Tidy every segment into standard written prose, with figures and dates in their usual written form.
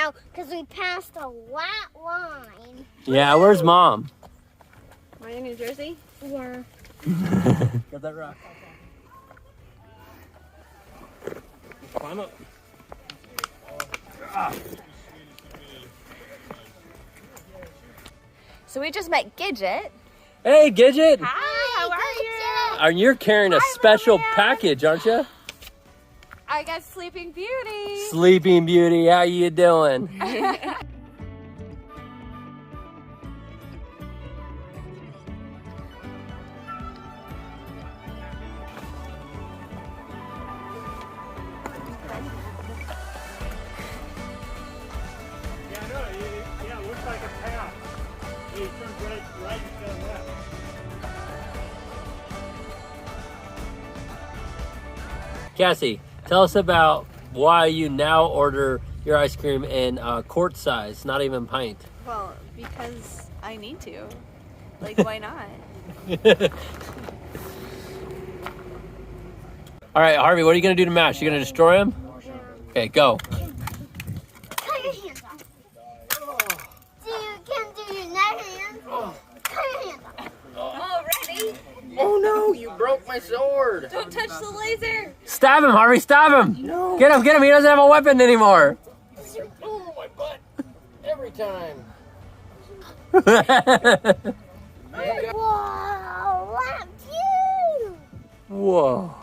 now because we passed a white line. Yeah, where's Mom? Am I in New Jersey? Yeah. Got that rock. Climb up. So we just met Gidget. Hey, Gidget. Hi, how are you? You're carrying a special package, aren't you? I got Sleeping Beauty. Sleeping Beauty, how you doing? Cassie, tell us about why you now order your ice cream in quart size, not even pint. Well, because I need to. Like, why not? All right, Harvey, what are you going to do to Mash? You going to destroy him? Okay, go. Cut your hands off. You can do your neck hands. Cut your hands off. Already? Oh no, you broke my sword. Don't touch the laser. Stab him, Harvey, stab him. No. Get him, he doesn't have a weapon anymore. Oh, my butt. Every time. Whoa, that's you. Whoa.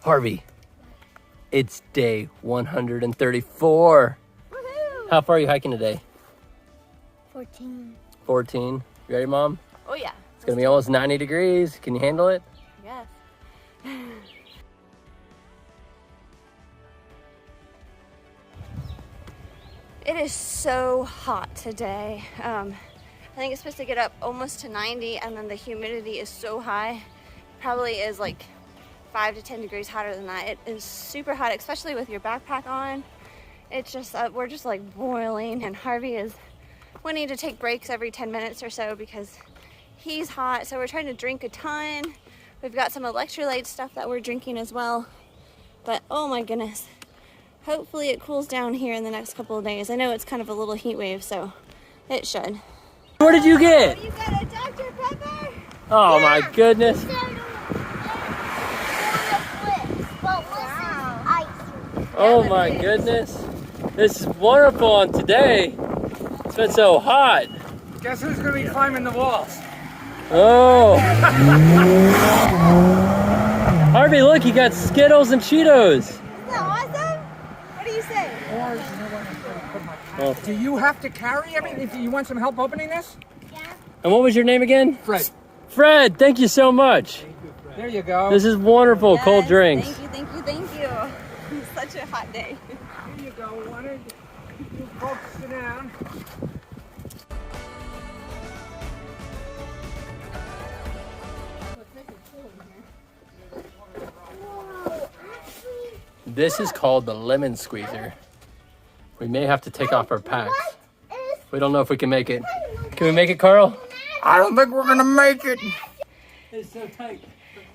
Harvey, it's day 134. Woohoo! How far are you hiking today? 14. 14. You ready, Mom? Oh, yeah. It's gonna be almost 90 degrees. Can you handle it? Yes. It is so hot today. I think it's supposed to get up almost to 90, and then the humidity is so high. Probably is like 5 to 10 degrees hotter than that. It is super hot, especially with your backpack on. It's just, we're just like boiling, and Harvey is wanting to take breaks every 10 minutes or so because he's hot. So we're trying to drink a ton. We've got some electrolyte stuff that we're drinking as well. But oh my goodness. Hopefully it cools down here in the next couple of days. I know it's kind of a little heat wave, so it should. What did you get? You got a Dr. Pepper? Oh my goodness. Oh my goodness. This is wonderful on today. It's been so hot. Guess who's going to be climbing the walls? Oh. Harvey, look, you got Skittles and Cheetos. Isn't that awesome? What do you say? Oh. Do you have to carry everything? Do you want some help opening this? Yeah. And what was your name again? Fred. Fred, thank you so much. There you go. This is wonderful, Yes, cold drinks. Thank you, thank you, thank you. It's such a hot day. There you go. Why don't you folks sit down? This is called the lemon squeezer. We may have to take off our packs. We don't know if we can make it. Can we make it, Carl? I don't think we're going to make it. It's so tight.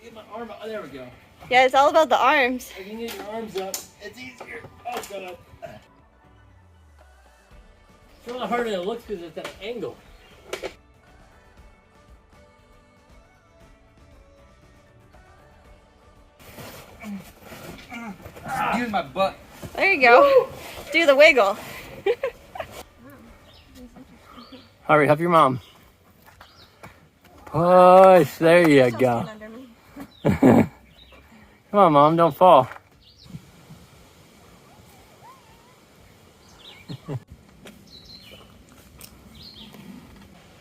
Get my arm up. Oh, there we go. Yeah, it's all about the arms. If you get your arms up, it's easier. Oh, God. It's a lot harder than it looks because it's at an angle. Use my butt. There you go. Do the wiggle. Harvey, help your mom. Push. There you go. Come on, Mom. Don't fall.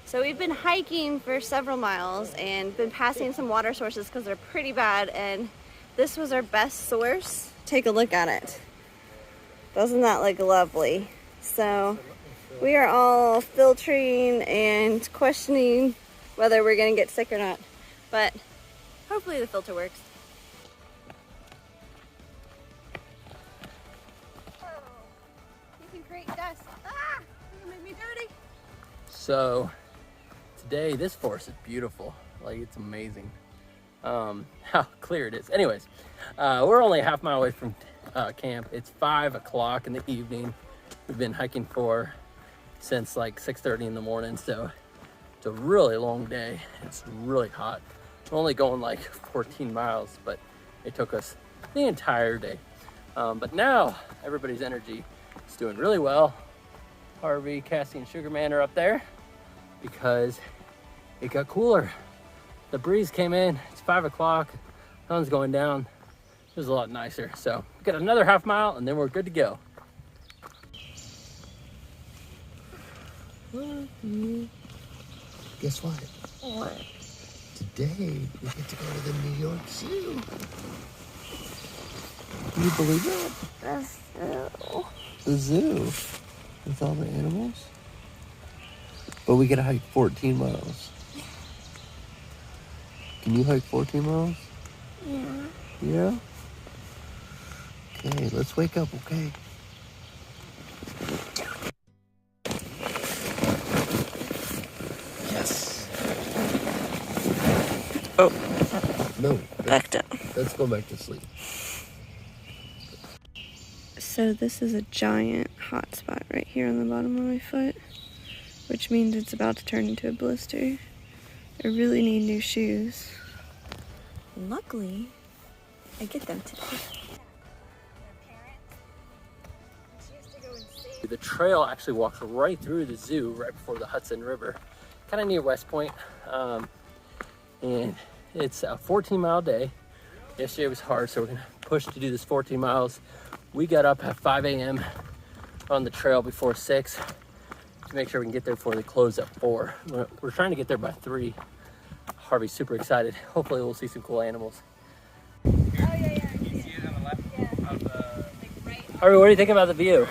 So we've been hiking for several miles and been passing some water sources because they're pretty bad, and this was our best source. Take a look at it. Doesn't that look lovely? So we are all filtering and questioning whether we're gonna get sick or not, but hopefully the filter works. You can create dust. Ah, you made me dirty. So today, this forest is beautiful. Like, it's amazing. how clear it is. Anyways, we're only a half mile away from camp. It's 5 o'clock in the evening. We've been hiking since like 6:30 in the morning, so it's a really long day. It's really hot. We're only going like 14 miles, but it took us the entire day. But now everybody's energy is doing really well. Harvey, Cassie, and Sugarman are up there because it got cooler. The breeze came in. It's 5 o'clock. Sun's going down. It was a lot nicer. So we got another half mile and then we're good to go. Guess what? What? Today we get to go to the New York Zoo. Can you believe that? That's so. The zoo with all the animals. But we gotta hike 14 miles. Can you hike 14 miles? Yeah. Yeah? Okay, let's wake up, okay? Yes. Oh. No. Back down. Let's go back to sleep. So this is a giant hot spot right here on the bottom of my foot, which means it's about to turn into a blister. I really need new shoes. Luckily, I get them today. The trail actually walks right through the zoo right before the Hudson River, kind of near West Point. And it's a 14-mile day. Yesterday was hard, so we're gonna push to do this 14 miles. We got up at 5 a.m. on the trail before 6 to make sure we can get there before they close at 4. We're trying to get there by 3. Harvey's super excited. Hopefully we'll see some cool animals. Harvey, what do you think about the view?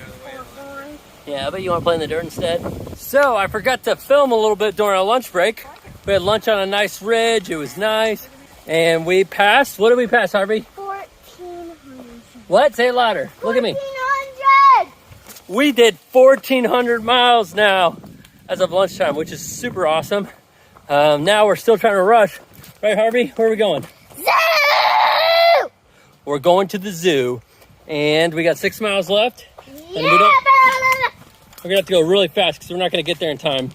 Yeah, I bet you want to play in the dirt instead. So I forgot to film a little bit during our lunch break. We had lunch on a nice ridge. It was nice. And we passed, what did we pass, Harvey? 1,400. What? Say it louder. Look at me. 1,400. We did 1,400 miles now as of lunchtime, which is super awesome. Now we're still trying to rush. Right, Harvey? Where are we going? Zoo! We're going to the zoo. And we got 6 miles left. And Yeah, we're going to have to go really fast because we're not going to get there in time.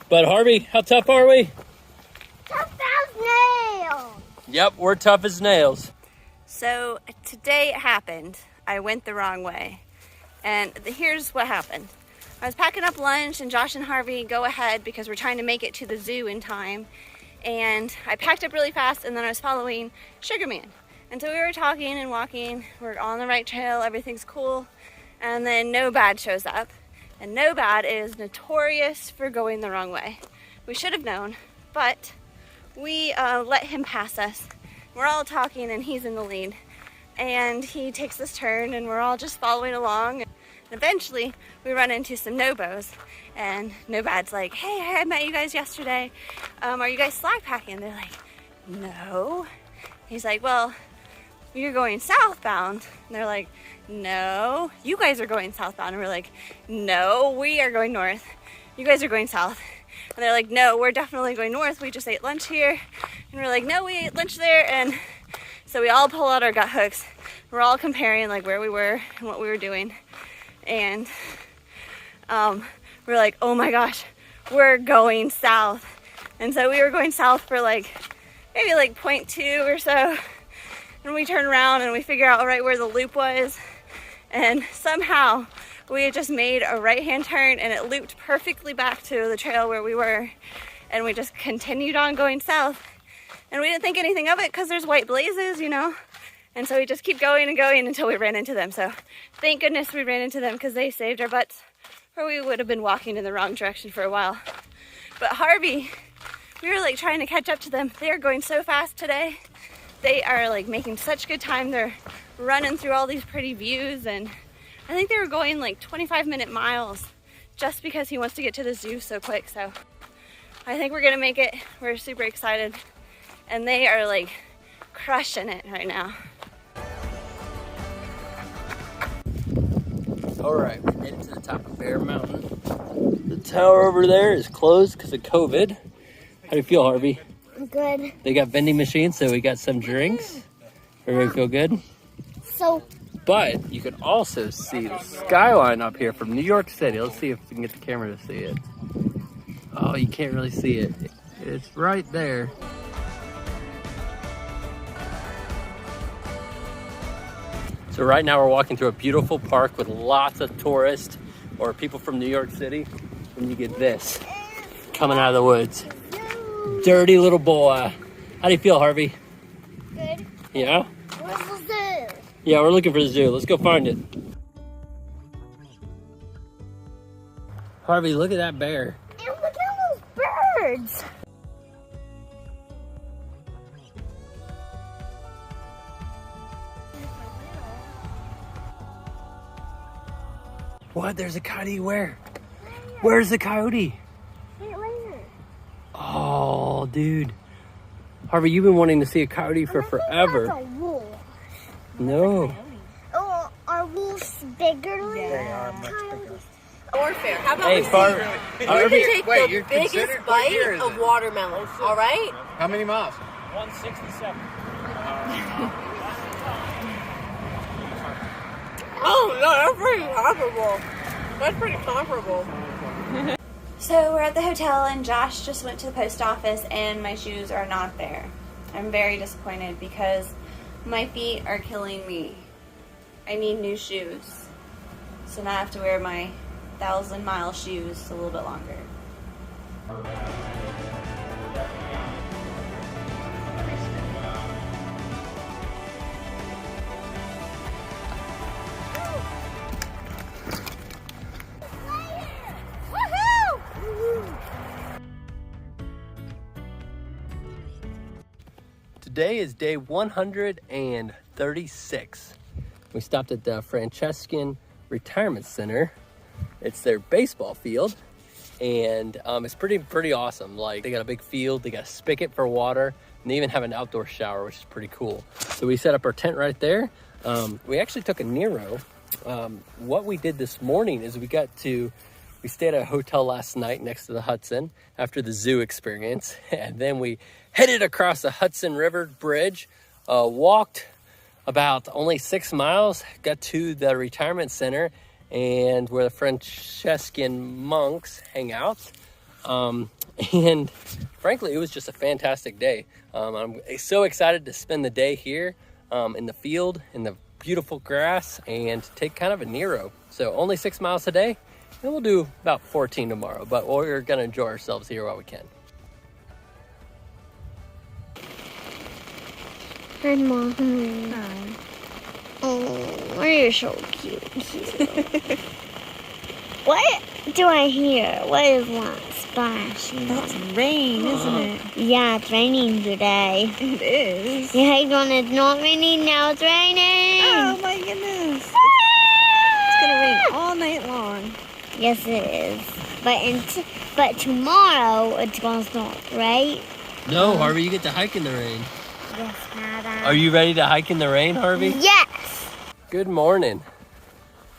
But Harvey, how tough are we? tough as nails. Yep, we're tough as nails. So today it happened. I went the wrong way. And here's what happened. I was packing up lunch and Josh and Harvey go ahead because we're trying to make it to the zoo in time. And I packed up really fast and then I was following Sugarman. And so we were talking and walking. We're on the right trail. Everything's cool. And then Nomad shows up. And Nomad is notorious for going the wrong way. We should have known, but we let him pass us. We're all talking and he's in the lead. And he takes this turn and we're all just following along. And eventually we run into some Nobos. And Nomad's like, hey, I met you guys yesterday. Are you guys slack packing? They're like, no. He's like, well, you're going southbound. And they're like, no, you guys are going southbound. And we're like, no, we are going north. You guys are going south. And they're like, no, we're definitely going north. We just ate lunch here. And we're like, no, we ate lunch there. And so we all pull out our gut hooks. We're all comparing like where we were and what we were doing. And we're like, oh my gosh, we're going south. And so we were going south for like maybe like 0.2 or so. And we turn around and we figure out right where the loop was. And somehow we had just made a right-hand turn and it looped perfectly back to the trail where we were. And we just continued on going south. And we didn't think anything of it because there's white blazes, you know. And so we just keep going and going until we ran into them. So thank goodness we ran into them because they saved our butts, or we would have been walking in the wrong direction for a while. But Harvey, we were like trying to catch up to them. They are going so fast today. They are like making such good time. They're running through all these pretty views, and I think they were going like 25-minute miles just because he wants to get to the zoo so quick. So I think we're gonna make it. We're super excited, and they are like crushing it right now. All right, we made it to the top of Bear Mountain. The tower over there is closed because of COVID. How do you feel, Harvey? Good. good. They got vending machines, so we got some drinks. Everybody feel good? So, But you can also see the skyline up here from New York City. Let's see if we can get the camera to see it. Oh, you can't really see it. It's right there. So right now we're walking through a beautiful park with lots of tourists or people from New York City. And you get this coming out of the woods. Dirty little boy. How do you feel, Harvey? good. Yeah? Where's the zoo? Yeah, we're looking for the zoo. Let's go find it. Harvey, look at that bear. And look at those birds. What? There's a coyote where? Where's the coyote? Right there. Oh, dude. Harvey, you've been wanting to see a coyote for forever. That's a wolf. No. Oh, are wolves bigger than coyotes? Warfare. How about Hey, we Harvey. see? You can take the biggest what bite year is of it? watermelon. All right. How many miles? 167. Oh no, that's pretty comparable. That's pretty comparable. So we're at the hotel and Josh just went to the post office and my shoes are not there. I'm very disappointed because my feet are killing me. I need new shoes. So now I have to wear my 1,000-mile shoes a little bit longer. Today is day 136. We stopped at the Francescan Retirement Center. It's their baseball field, and it's pretty awesome. Like, they got a big field, they got a spigot for water, and they even have an outdoor shower, which is pretty cool. So we set up our tent right there. We actually took a Nero. What we did this morning is we stayed at a hotel last night next to the Hudson after the zoo experience, and then we headed across the Hudson River Bridge, walked about only 6 miles, got to the retirement center and where the Franciscan monks hang out. And frankly, it was just a fantastic day. I'm so excited to spend the day here in the field, in the beautiful grass, and take kind of a Nero. So only 6 miles today, and we'll do about 14 tomorrow, but we're gonna enjoy ourselves here while we can. Hi, Mom. Hi. Oh, you're so cute. What do I hear? What is that splashing? That's rain, isn't it? Yeah, it's raining today. It is. Yeah, hey, Dawn, it's not raining now. It's raining. Oh my goodness. It's gonna rain all night long. Yes, it is. But tomorrow it's gonna stop, right? No, Harvey, you get to hike in the rain. Yes, Dada. Are you ready to hike in the rain, Harvey? Yes. Good morning.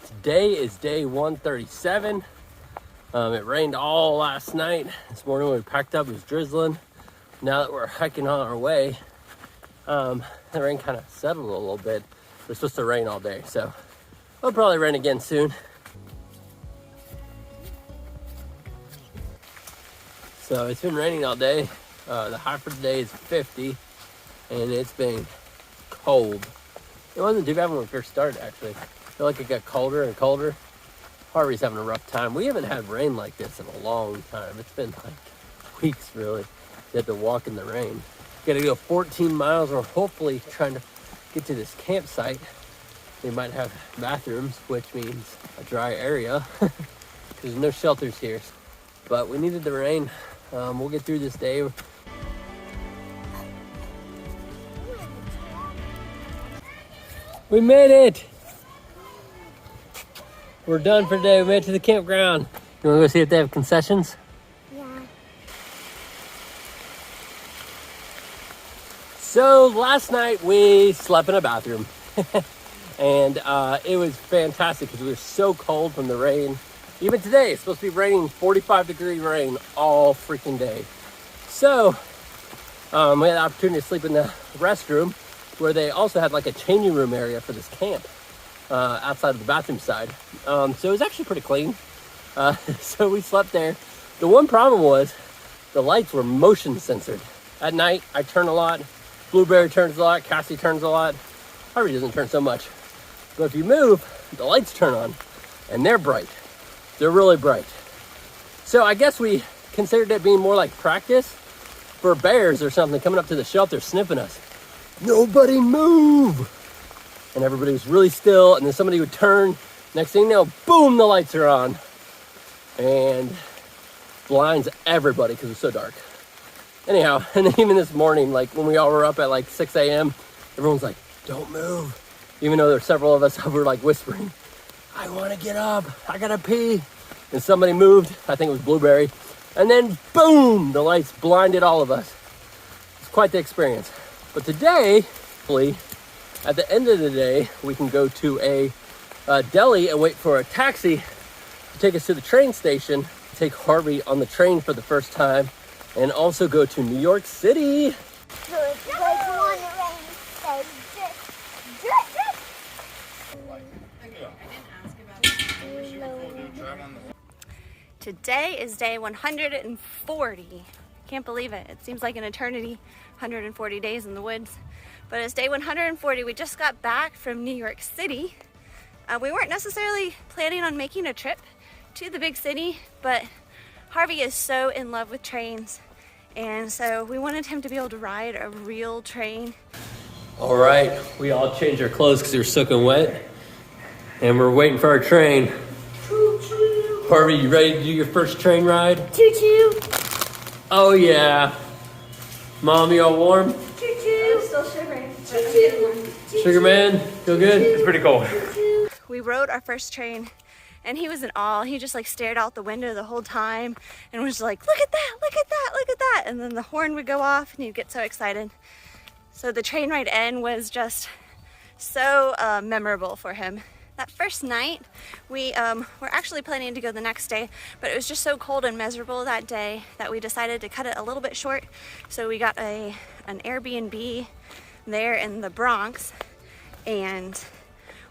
Today is day 137. It rained all last night. This morning when we packed up, it was drizzling. Now that we're hiking on our way, the rain kind of settled a little bit. It's supposed to rain all day, so it'll probably rain again soon. So it's been raining all day. The high for today is 50, and it's been cold. It wasn't too bad when we first started, actually. I feel like it got colder and colder. Harvey's having a rough time. We haven't had rain like this in a long time. It's been like weeks, really. You have to walk in the rain. Got to go 14 miles. We're hopefully trying to get to this campsite. They might have bathrooms, which means a dry area. There's no shelters here. But we needed the rain. We'll get through this day. We made it! We're done for today. We made it to the campground. You wanna go see if they have concessions? Yeah. So last night we slept in a bathroom. And it was fantastic because we were so cold from the rain. Even today, it's supposed to be raining 45-degree rain all freaking day. So We had the opportunity to sleep in the restroom, where they also had like a changing room area for this camp outside of the bathroom side. So it was actually pretty clean. So we slept there. The one problem was the lights were motion censored. At night, I turn a lot. Blueberry turns a lot. Cassie turns a lot. Harvey doesn't turn so much. But if you move, the lights turn on, and they're bright. They're really bright. So I guess we considered it being more like practice for bears or something coming up to the shelter sniffing us. Nobody move! And everybody was really still, and then somebody would turn. Next thing you know, boom, the lights are on. And blinds everybody because it was so dark. Anyhow, and then even this morning, like when we all were up at like 6 a.m., everyone's like, don't move. Even though there's several of us who were like whispering, I want to get up, I gotta pee. And somebody moved, I think it was Blueberry. And then boom, the lights blinded all of us. It's quite the experience. But today, hopefully, at the end of the day, we can go to a deli and wait for a taxi to take us to the train station, take Harvey on the train for the first time, and also go to New York City. Today is day 140. Can't believe it. It seems like an eternity, 140 days in the woods. But it's day 140. We just got back from New York City. We weren't necessarily planning on making a trip to the big city, but Harvey is so in love with trains. And so we wanted him to be able to ride a real train. All right, we all changed our clothes because they were soaking wet. And we're waiting for our train. Choo-choo. Harvey, you ready to do your first train ride? Choo-choo. Oh yeah. Mom, you all warm? Choo-choo. I'm still shivering. Sugar Man, feel good? It's pretty cold. We rode our first train and he was in awe. He just like stared out the window the whole time and was like, look at that, look at that, look at that. And then the horn would go off and he'd get so excited. So the train ride in was just so memorable for him. That first night, we were actually planning to go the next day, but it was just so cold and miserable that day that we decided to cut it a little bit short. So we got an Airbnb there in the Bronx, and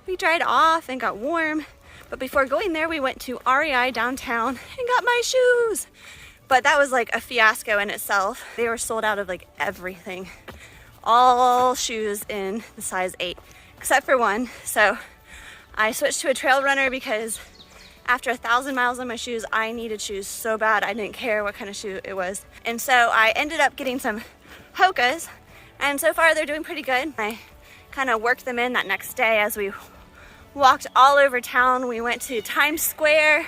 we dried off and got warm. But before going there, we went to REI downtown and got my shoes. But that was like a fiasco in itself. They were sold out of like everything. All shoes in the size 8, except for one. So I switched to a trail runner because after 1,000 miles on my shoes, I needed shoes so bad. I didn't care what kind of shoe it was. And so I ended up getting some Hokas, and so far they're doing pretty good. I kind of worked them in that next day as we walked all over town. We went to Times Square.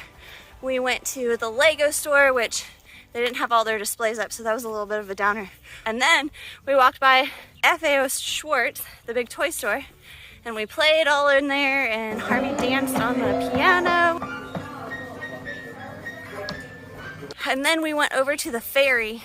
We went to the Lego store, which they didn't have all their displays up, so that was a little bit of a downer. And then we walked by FAO Schwartz, the big toy store, and we played all in there, and Harvey danced on the piano. And then we went over to the ferry,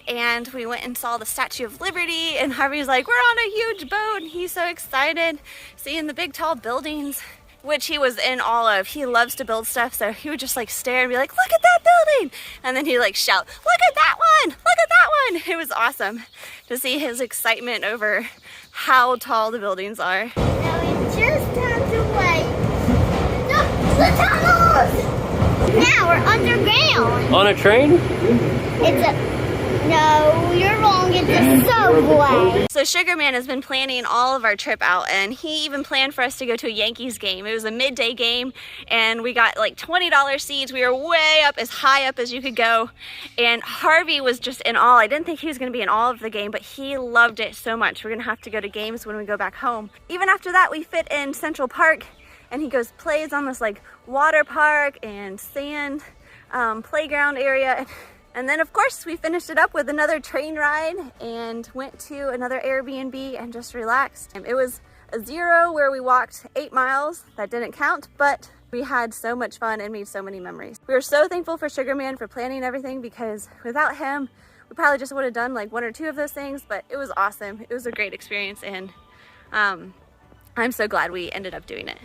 and we went and saw the Statue of Liberty, and Harvey's like, we're on a huge boat, and he's so excited seeing the big tall buildings, which he was in awe of. He loves to build stuff, so he would just like stare and be like, look at that building! And then he'd like shout, look at that one! Look at that one! It was awesome to see his excitement over how tall the buildings are. Now we just have to wait. Look, the tunnels! Now we're underground. On a train? It's a... No, you're wrong. It's a subway. So Sugar Man has been planning all of our trip out, and he even planned for us to go to a Yankees game. It was a midday game, and we got like $20 seats. We were way up, as high up as you could go, and Harvey was just in awe. I didn't think he was going to be in awe of the game, but he loved it so much. We're going to have to go to games when we go back home. Even after that, we fit in Central Park, and he plays on this like water park and sand playground area. And then of course we finished it up with another train ride and went to another Airbnb and just relaxed. It was a 0 where we walked 8 miles. That didn't count, but we had so much fun and made so many memories. We were so thankful for Sugar Man for planning everything, because without him, we probably just would have done like 1 or 2 of those things, but it was awesome. It was a great experience, and I'm so glad we ended up doing it.